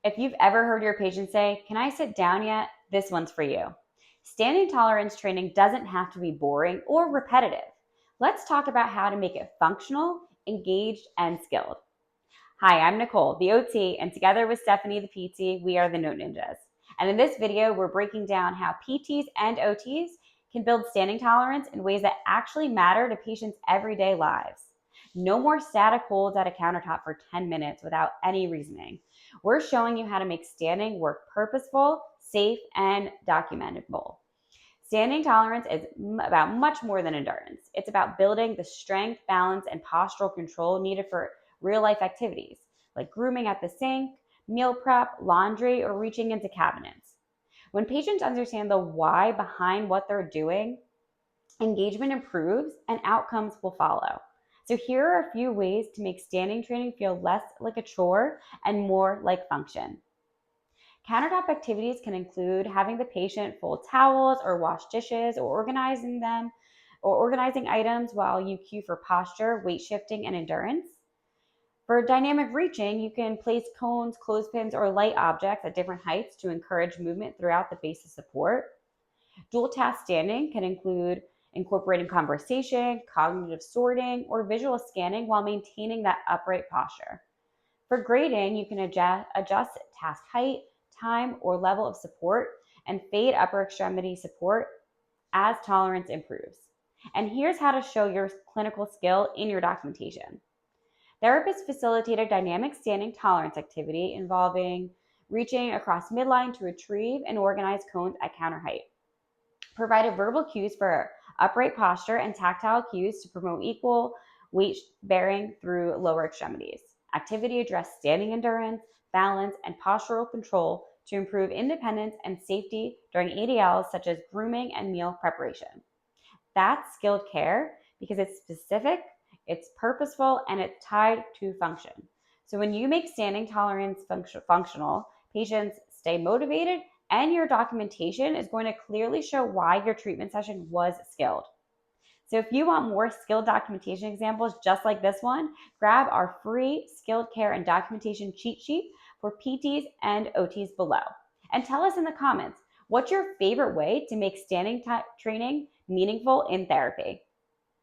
If you've ever heard your patient say, "Can I sit down yet?" This one's for you. Standing tolerance training doesn't have to be boring or repetitive. Let's talk about how to make it functional, engaged, and skilled. Hi, I'm Nicole, the OT, and together with Stephanie, the PT, we are the Note Ninjas. And in this video, we're breaking down how PTs and OTs can build standing tolerance in ways that actually matter to patients' everyday lives. No more static holds at a countertop for 10 minutes without any reasoning. We're showing you how to make standing work purposeful, safe, and documentable. Standing tolerance is about much more than endurance. It's about building the strength, balance, and postural control needed for real-life activities like grooming at the sink, meal prep, laundry, or reaching into cabinets. When patients understand the why behind what they're doing, engagement improves and outcomes will follow. So here are a few ways to make standing training feel less like a chore and more like function. Countertop activities can include having the patient fold towels or wash dishes or organizing items while you cue for posture, weight shifting, and endurance. For dynamic reaching, you can place cones, clothespins, or light objects at different heights to encourage movement throughout the base of support. Dual task standing can include incorporating conversation, cognitive sorting, or visual scanning while maintaining that upright posture. For grading, you can adjust task height, time, or level of support and fade upper extremity support as tolerance improves. And here's how to show your clinical skill in your documentation. Therapists facilitate a dynamic standing tolerance activity involving reaching across midline to retrieve and organize cones at counter height. Provided verbal cues for upright posture and tactile cues to promote equal weight bearing through lower extremities. Activity addressed standing endurance, balance, and postural control to improve independence and safety during ADLs such as grooming and meal preparation. That's skilled care because it's specific, it's purposeful, and it's tied to function. So when you make standing tolerance functional, patients stay motivated and your documentation is going to clearly show why your treatment session was skilled. So if you want more skilled documentation examples just like this one, grab our free skilled care and documentation cheat sheet for PTs and OTs below. And tell us in the comments, what's your favorite way to make standing training meaningful in therapy?